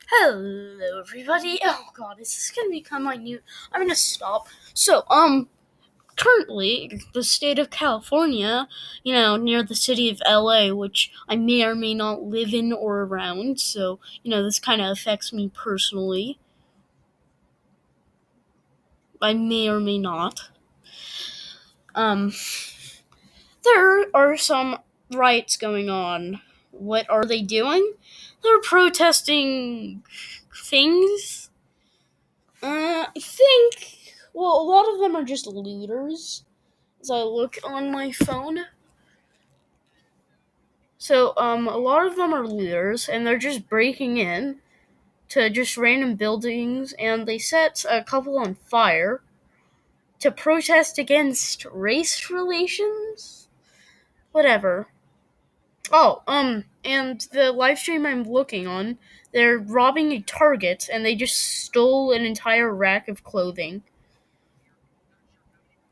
Hello, everybody. Oh God, is this gonna become my new? I'm gonna stop. So, currently, the state of California, near the city of LA, which I may or may not live in or around. So, this kind of affects me personally. I may or may not. Um, there are some riots going on. What are they doing? They're protesting things. I think, well, a lot of them are just looters as I look on my phone. So, a lot of them are looters and they're just breaking in to just random buildings and they set a couple on fire to protest against race relations? Whatever. Oh, and the live stream I'm looking on, they're robbing a Target and they just stole an entire rack of clothing.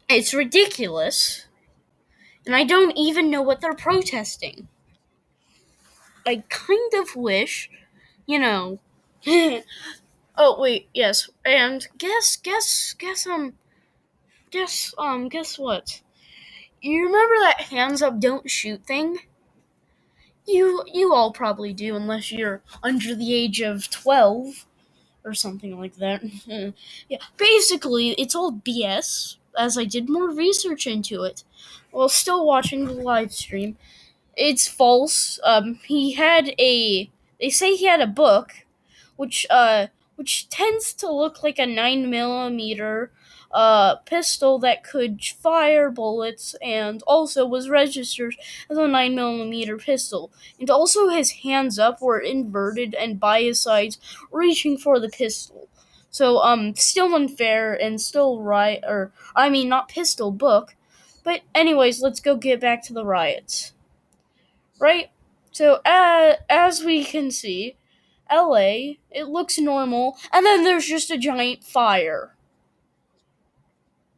It's ridiculous. And I don't even know what they're protesting. I kind of wish, you know. Oh wait, yes, and guess what? You remember that hands up, don't shoot thing? You all probably do, unless you're under the age of 12 or something like that. Yeah, basically, it's all BS. As I did more research into it, while still watching the live stream, it's false. They say he had a book, which which tends to look like a 9mm pistol that could fire bullets, and also was registered as a 9mm pistol. And also his hands up were inverted and by his sides, reaching for the pistol. So still unfair and still right, or I mean not pistol book. But anyways, let's go get back to the riots. Right? So, as we can see, LA, it looks normal, and then there's just a giant fire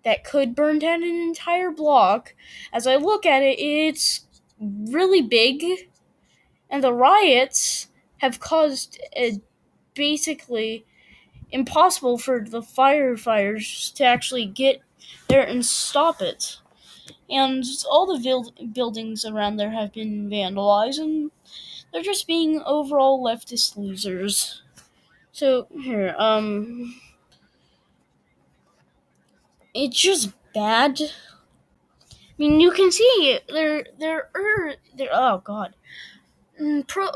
that could burn down an entire block. As I look at it, it's really big, and the riots have caused it basically impossible for the firefighters to actually get there and stop it. And all the buildings around there have been vandalized, and they're just being overall leftist losers. So here, it's just bad. I mean, you can see there. Oh God,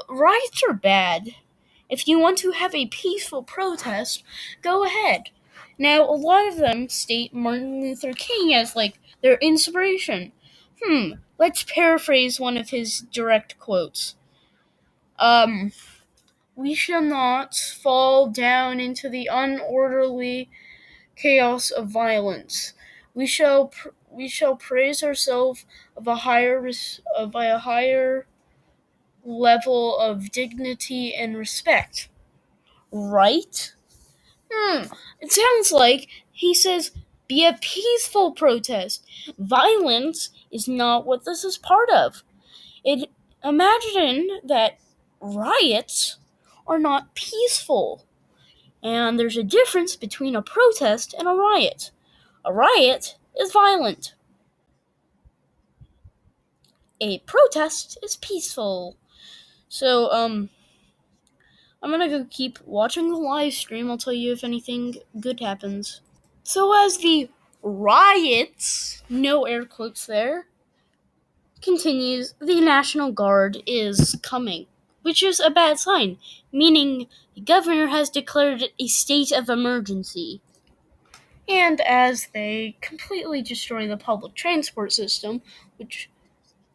riots are bad. If you want to have a peaceful protest, go ahead. Now, a lot of them state Martin Luther King as like their inspiration. Let's paraphrase one of his direct quotes. Um, We shall not fall down into the unorderly chaos of violence. We shall praise ourselves of a higher level of dignity and respect. Right? It sounds like he says be a peaceful protest. Violence is not what this is part of. It imagine that riots are not peaceful. And there's a difference between a protest and a riot. A riot is violent. A protest is peaceful. So, I'm gonna go keep watching the live stream. I'll tell you if anything good happens. So, as the riots, no air quotes there, continues, the National Guard is coming, which is a bad sign, meaning the governor has declared a state of emergency. And as they completely destroy the public transport system, which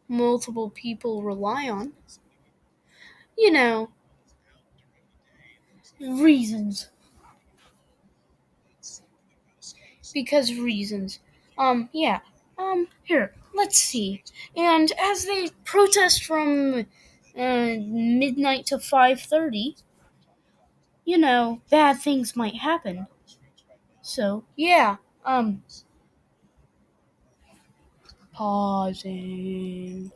multiple people rely on, you know, reasons. Because reasons. Yeah. Here, let's see. And as they protest from midnight to 5:30, bad things might happen. So, yeah. Pausing.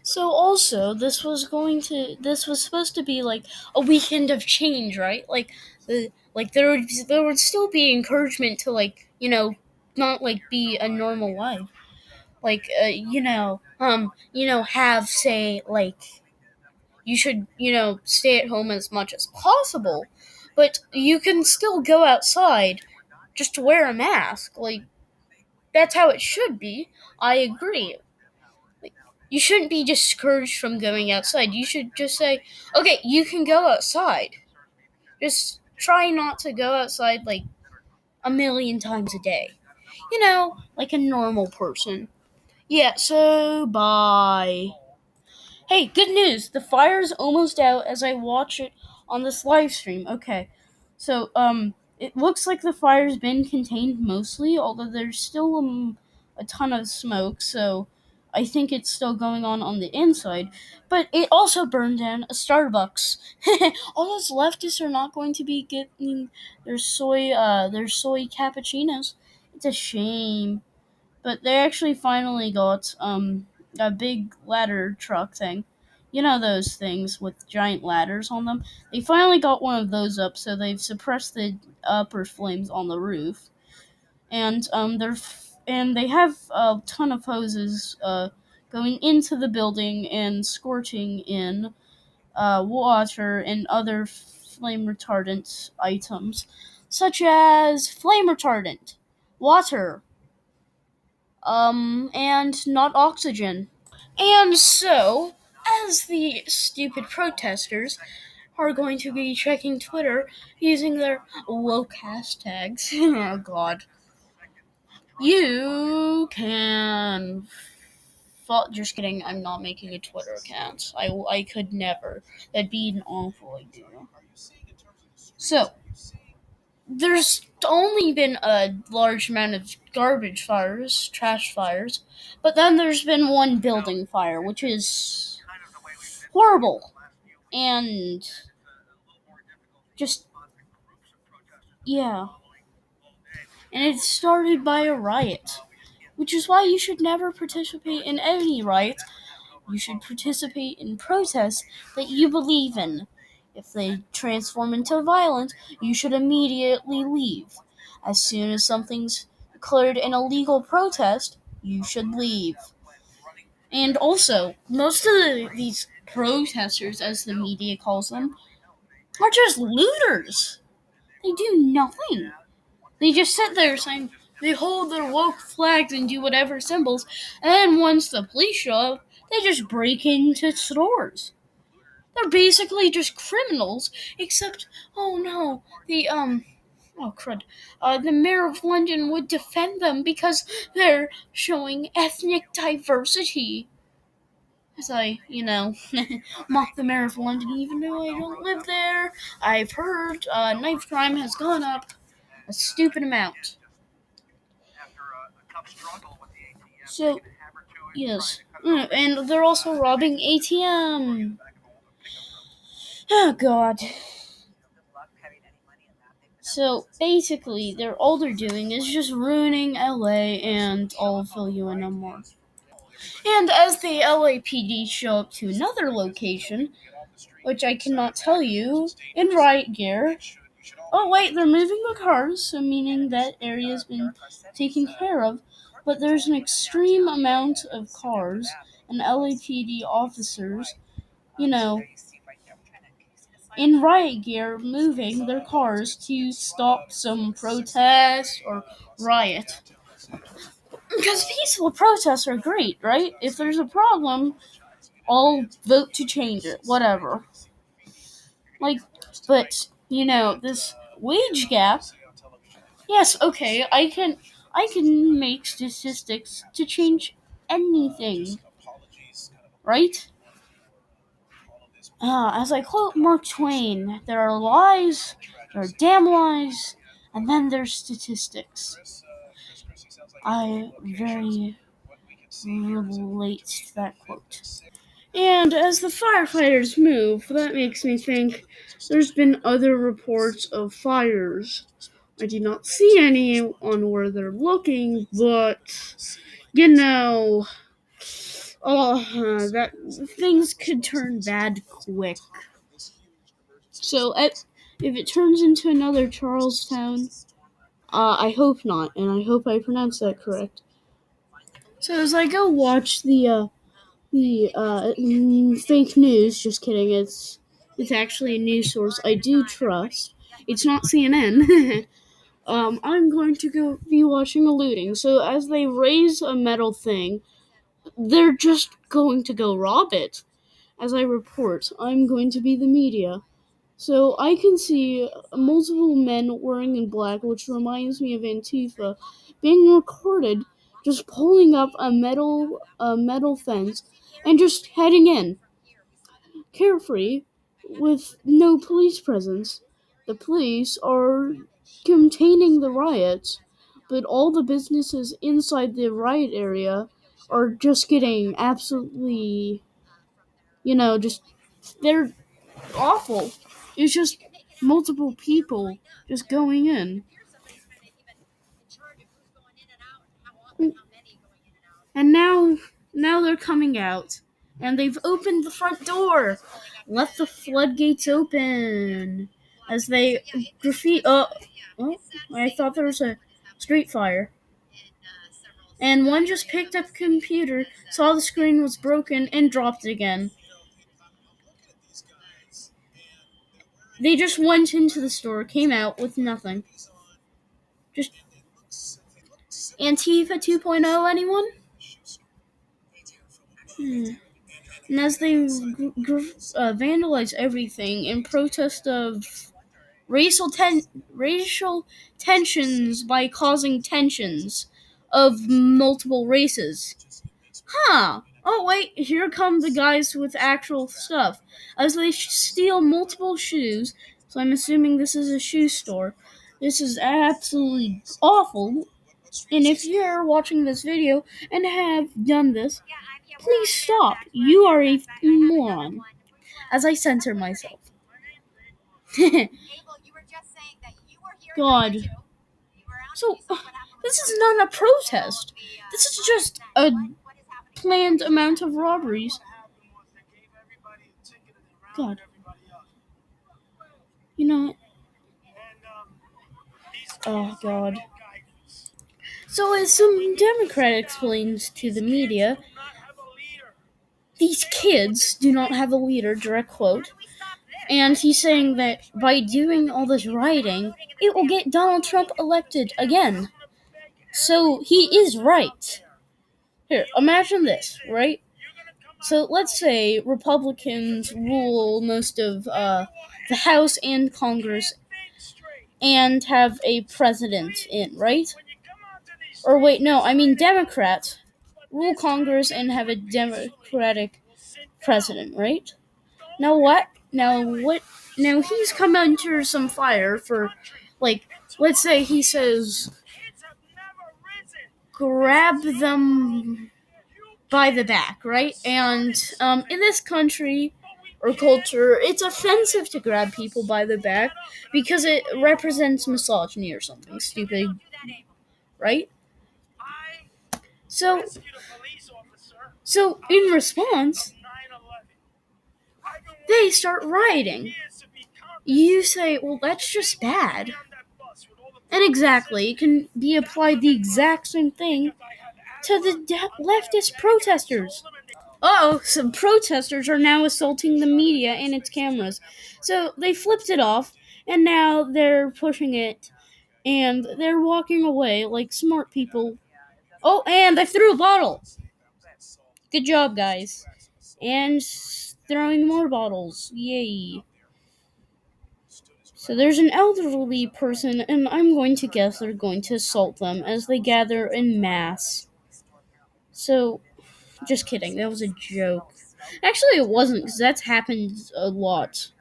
So also, this was supposed to be like a weekend of change, right? There would still be encouragement to not like be a normal life. Have say like you should, stay at home as much as possible, but you can still go outside just to wear a mask. Like that's how it should be. I agree. Like, you shouldn't be discouraged from going outside. You should just say, okay, you can go outside. Just try not to go outside like a million times a day. Like a normal person. Yeah, so bye. Hey, good news! The fire's almost out as I watch it on this live stream. Okay. So, it looks like the fire's been contained mostly, although there's still a ton of smoke, so I think it's still going on the inside. But it also burned down a Starbucks. All those leftists are not going to be getting their soy cappuccinos. It's a shame. But they actually finally got a big ladder truck thing. You know those things with giant ladders on them? They finally got one of those up, so they've suppressed the upper flames on the roof. And they have a ton of hoses going into the building and scorching in water and other flame retardant items, such as flame retardant, water, and not oxygen. And so, as the stupid protesters are going to be checking Twitter using their woke hashtags, oh god, you can. Just kidding, I'm not making a Twitter account. I could never. That'd be an awful idea. So, there's only been a large amount of garbage fires, trash fires, but then there's been one building fire, which is horrible. And just, yeah. And it started by a riot, which is why you should never participate in any riot. You should participate in protests that you believe in. If they transform into violence, you should immediately leave. As soon as something's declared an illegal protest, you should leave. And also, most of these protesters, as the media calls them, are just looters. They do nothing. They just sit there saying they hold their woke flags and do whatever symbols, and then once the police show up, they just break into stores. They're basically just criminals, except, oh no, oh crud, the mayor of London would defend them because they're showing ethnic diversity. As I, mock the mayor of London even though I don't live there. I've heard knife crime has gone up a stupid amount. So, yes. And they're also robbing ATM. Oh, God. So, basically, all they're doing is just ruining LA, and I'll fill you in on more. And as the LAPD show up to another location, which I cannot tell you, in riot gear. Oh wait, they're moving the cars, so meaning that area's been taken care of, but there's an extreme amount of cars and LAPD officers, you know, in riot gear moving their cars to stop some protest or riot. Because peaceful protests are great, right? If there's a problem, I'll vote to change it, whatever. Like, but, this wage gap. Yes, okay, I can make statistics to change anything, right? As I quote Mark Twain, there are lies, there are damn lies, and then there's statistics. I very relate to that quote. And as the firefighters move, that makes me think there's been other reports of fires. I do not see any on where they're looking, but, you know, That things could turn bad quick. So, if it turns into another Charlestown, I hope not, and I hope I pronounced that correct. So as I go watch the fake news, just kidding, it's actually a news source I do trust. It's not CNN. I'm going to go be watching a looting. So as they raise a metal thing, they're just going to go rob it. As I report, I'm going to be the media. So I can see multiple men wearing in black, which reminds me of Antifa, being recorded just pulling up a metal fence and just heading in, carefree, with no police presence. The police are containing the riots, but all the businesses inside the riot area are just getting absolutely, just they're awful. It's just multiple people just going in. And now they're coming out. And they've opened the front door. Let the floodgates open. As they graffiti. Oh, I thought there was a street fire. And one just picked up a computer, saw the screen was broken, and dropped it again. They just went into the store, came out with nothing. Just Antifa 2.0, anyone? Hmm. And as they vandalize everything in protest of racial tensions by causing tensions of multiple races. Huh. Oh wait, here come the guys with actual stuff. As they steal multiple shoes, so I'm assuming this is a shoe store. This is absolutely awful. And if you're watching this video and have done this, please stop. You are a moron. As I censor myself. God. So, this is not a protest. This is just a planned amount of robberies. God. You know. Oh, God. So, as some Democrat explains to the media, these kids do not have a leader, direct quote. And he's saying that by doing all this rioting, it will get Donald Trump elected again. So he is right. Here, imagine this, right? So let's say Republicans rule most of the House and Congress and have a president in, right? Or wait, no, I mean Democrats rule Congress and have a Democratic president, right? Now what? Now he's come under some fire for, like, let's say he says, grab them by the back, right? And in this country or culture, it's offensive to grab people by the back because it represents misogyny or something stupid, right? So, so in response, they start rioting. You say, well, that's just bad. And exactly, it can be applied the exact same thing to the leftist protesters. Some protesters are now assaulting the media and its cameras. So they flipped it off, and now they're pushing it, and they're walking away like smart people. Oh, and I threw a bottle. Good job, guys. And throwing more bottles. Yay. So there's an elderly person, and I'm going to guess they're going to assault them as they gather in mass. So, just kidding, that was a joke. Actually, it wasn't, because that's happened a lot.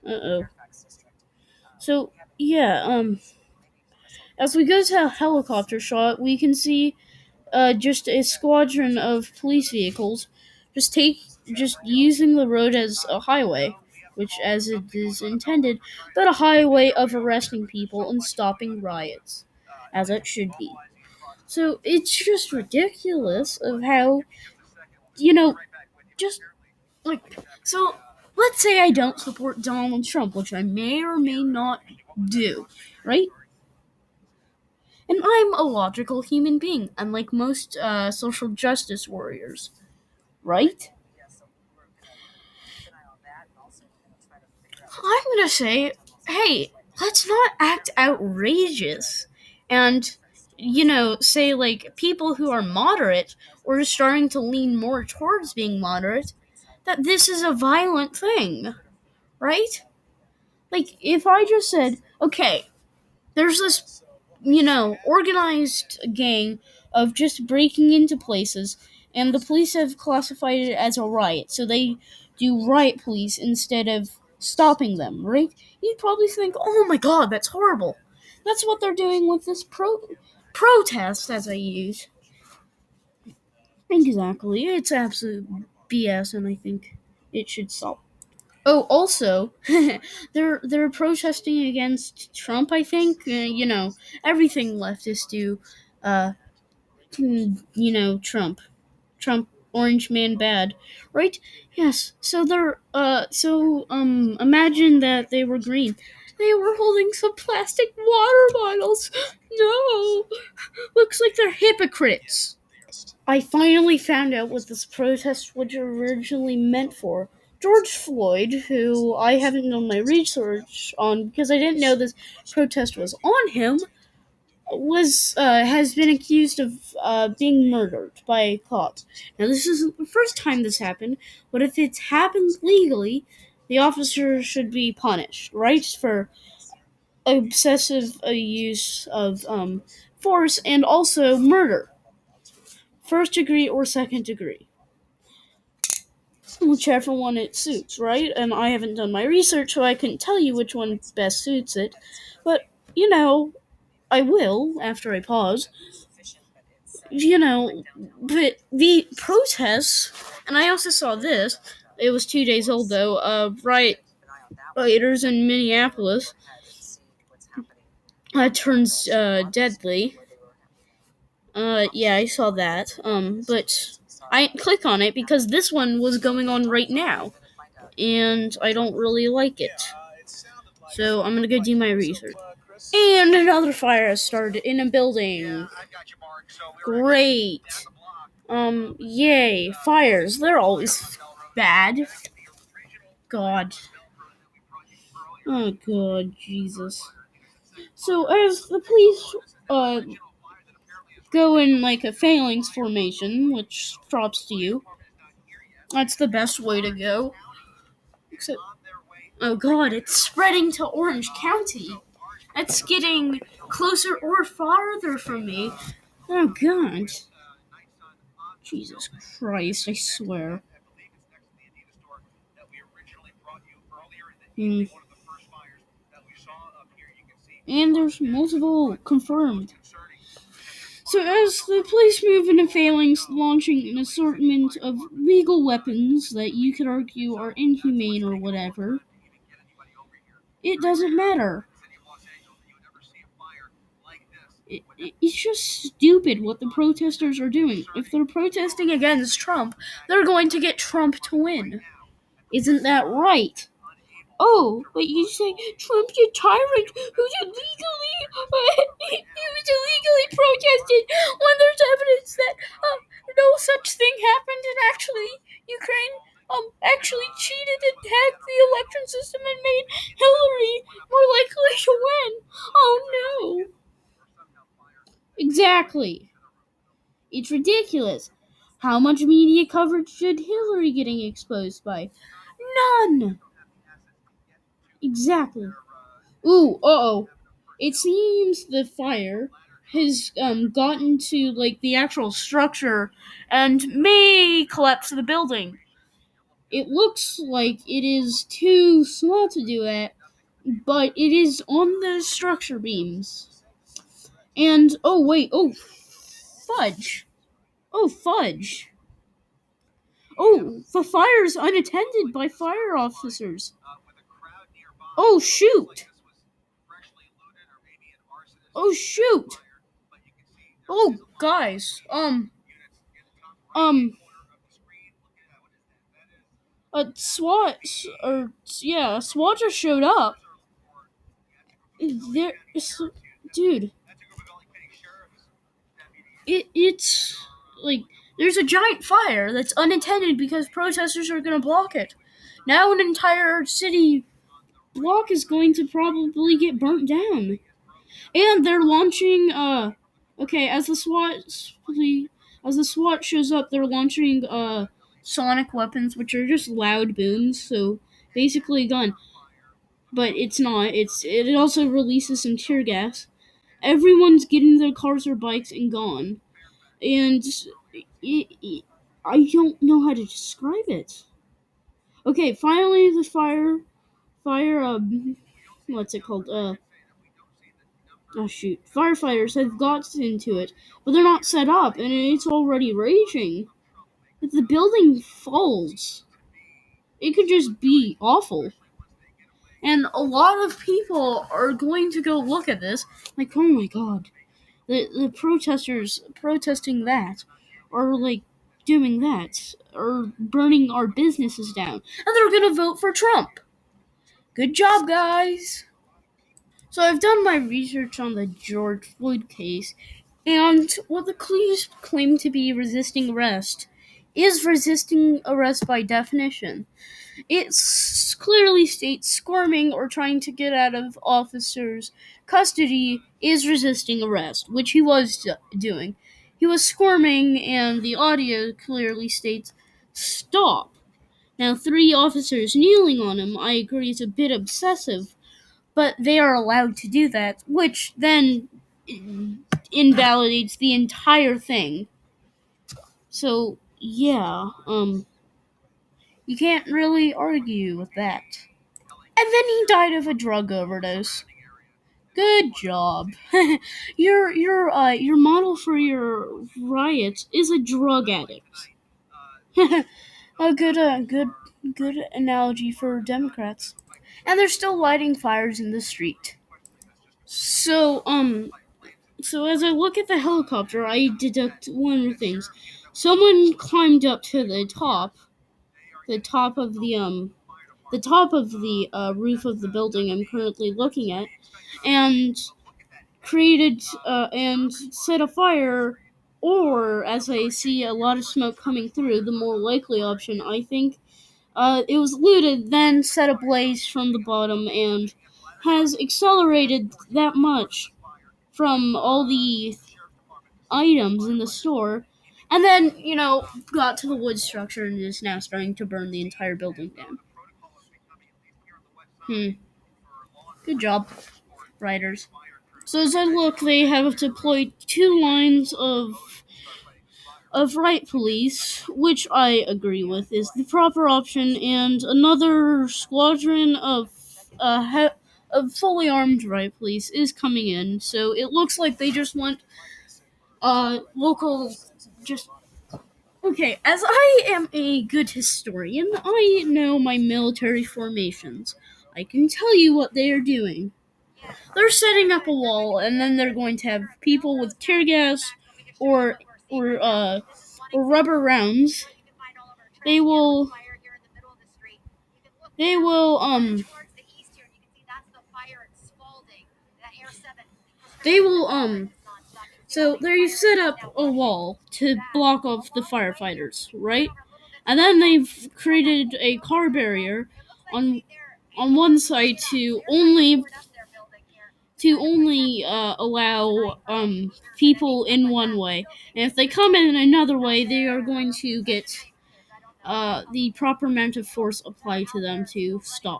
Uh-oh. So, yeah, as we go to a helicopter shot, we can see just a squadron of police vehicles just using the road as a highway, which as it is intended, but a highway of arresting people and stopping riots, as it should be. So it's just ridiculous of how you know, just like so. Let's say I don't support Donald Trump, which I may or may not do, right? And I'm a logical human being, unlike most social justice warriors, right? I'm gonna say, hey, let's not act outrageous. And, say like people who are moderate or starting to lean more towards being moderate, that this is a violent thing, right? Like, if I just said, okay, there's this, organized gang of just breaking into places, and the police have classified it as a riot, so they do riot police instead of stopping them, right? You'd probably think, oh my god, that's horrible. That's what they're doing with this protest, as I use. Exactly. It's absolute BS, and I think it should stop. Oh, also, they're protesting against Trump. I think everything leftists do. Uh, Trump, Trump, orange man bad, right? Yes. So imagine that they were green. They were holding some plastic water bottles. No, looks like they're hypocrites. I finally found out what this protest was originally meant for. George Floyd, who I haven't done my research on because I didn't know this protest was on him, was has been accused of being murdered by a cop. Now, this isn't the first time this happened, but if it's happened legally, the officer should be punished, right, for excessive use of force and also murder, first degree or second degree. Whichever one it suits, right? And I haven't done my research, so I couldn't tell you which one best suits it. But, I will after I pause. But the protests, and I also saw this, it was 2 days old though, rioters in Minneapolis turns deadly. Yeah, I saw that. But I didn't click on it because this one was going on right now, and I don't really like it. So I'm gonna go do my research. And another fire has started in a building. Great. Yay. Fires. They're always bad. God. Oh, God, Jesus. So, as the police, go in, like, a phalanx formation, which props to you, that's the best way to go. Except, oh, God, it's spreading to Orange County. That's getting closer or farther from me. Oh, God. Jesus Christ, I swear. Mm. And there's multiple confirmed. So as the police move in a phalanx launching an assortment of legal weapons that you could argue are inhumane or whatever, it doesn't matter. It's just stupid what the protesters are doing. If they're protesting against Trump, they're going to get Trump to win. Isn't that right? Oh, but you say Trump's a tyrant who's illegally protested when there's evidence that no such thing happened and actually Ukraine actually cheated and hacked the election system and made Hillary more likely to win. Oh no. Exactly. It's ridiculous. How much media coverage should Hillary getting exposed by? None. Exactly. Ooh, uh-oh. It seems the fire has gotten to like the actual structure and may collapse the building. It looks like it is too small to do it, but it is on the structure beams. And oh wait, oh fudge. Oh fudge. Oh, the fire's unattended by fire officers. Oh shoot. Oh shoot. Oh guys, um SWAT or yeah, SWAT just showed up. There, dude, it's like there's a giant fire that's unintended because protesters are going to block it. Now an entire city block is going to probably get burnt down, and they're launching. Okay, as the SWAT shows up, they're launching sonic weapons, which are just loud booms. So basically, a gun, but it's not. It also releases some tear gas. Everyone's getting their cars or bikes and gone, and I don't know how to describe it. Okay, finally the fire what's it called? Oh shoot, firefighters have got into it, but they're not set up, and it's already raging. If the building falls, it could just be awful. And a lot of people are going to go look at this, like, oh my god, the protesters protesting that, or like doing that, or burning our businesses down, and they're gonna vote for Trump. Good job, guys. So I've done my research on the George Floyd case, and what the police claim to be resisting arrest is resisting arrest by definition. It clearly states squirming or trying to get out of officers' custody is resisting arrest, which he was doing. He was squirming, and the audio clearly states stop. Now, 3 officers kneeling on him, I agree, is a bit obsessive, but they are allowed to do that, which then invalidates the entire thing. So, yeah, you can't really argue with that. And then he died of a drug overdose. Good job. Your model for your riots is a drug addict. A good analogy for Democrats. And they're still lighting fires in the street. So so as I look at the helicopter, I deduct one of the things. Someone climbed up to the top of the roof of the building I'm currently looking at, and created and set a fire, or as I see a lot of smoke coming through, the more likely option, I think, it was looted, then set ablaze from the bottom, and has accelerated that much from all the items in the store, and then, got to the wood structure and is now starting to burn the entire building down. Good job, writers. So as I look, they have deployed 2 lines of riot police, which I agree with is the proper option, and another squadron of fully armed riot police is coming in. So it looks like they just want local just. Okay, as I am a good historian, I know my military formations. I can tell you what they are doing. They're setting up a wall, and then they're going to have people with tear gas or or uh or rubber rounds. They will they will they will so they set up a wall to block off the firefighters, right? And then they've created a car barrier on one side to only allow people in one way, and if they come in another way, they are going to get the proper amount of force applied to them to stop.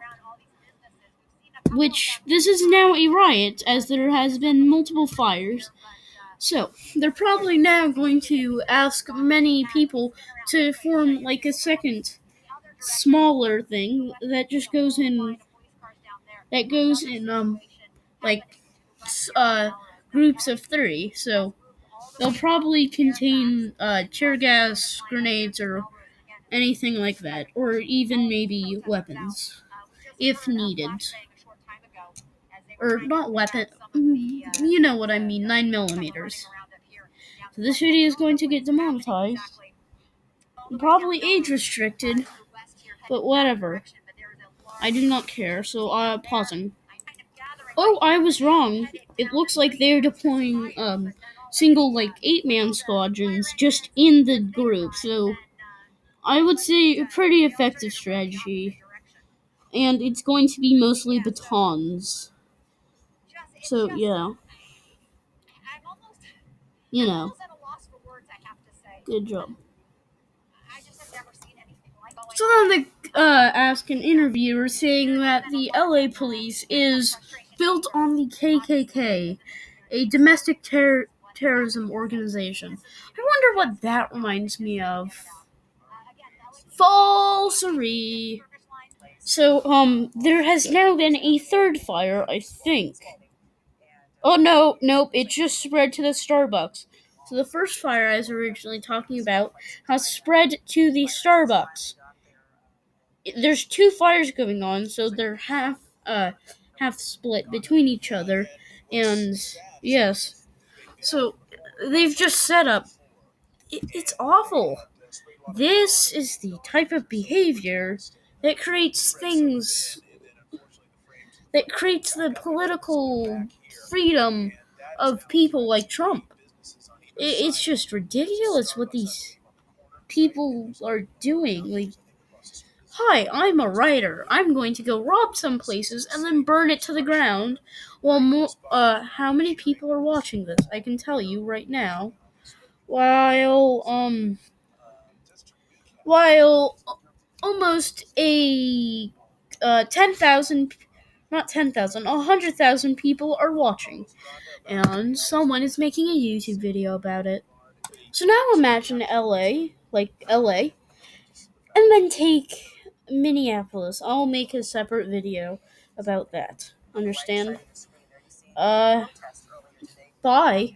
Which this is now a riot, as there has been multiple fires. So they're probably now going to ask many people to form like a second smaller thing that just goes in like groups of 3. So they'll probably contain tear gas, grenades, or anything like that, or even maybe weapons if needed. Or not weapon. You know what I mean, 9 millimeters. So this video is going to get demonetized. Probably age restricted. But whatever. I do not care, so pausing. Oh, I was wrong. It looks like they're deploying single like 8-man squadrons just in the group, so I would say a pretty effective strategy. And it's going to be mostly batons. So yeah, you know, good job. So then they ask an interviewer saying that the LA police is built on the KKK, a domestic terrorism organization. I wonder what that reminds me of. Falsery. So, there has now been a third fire, I think. Oh no, nope, it just spread to the Starbucks. So the first fire I was originally talking about has spread to the Starbucks. There's two fires going on, so they're half split between each other, and yes, so they've just set up. It's awful. This is the type of behavior that creates things that creates the political freedom of people like Trump. It's just ridiculous what these people are doing. Like, hi, I'm a writer. I'm going to go rob some places and then burn it to the ground. Well, how many people are watching this? I can tell you right now. While while almost a 10,000, not 10,000, 100,000 people are watching, and someone is making a YouTube video about it. So now imagine LA, and then take Minneapolis. I'll make a separate video about that. Understand? Uh, bye.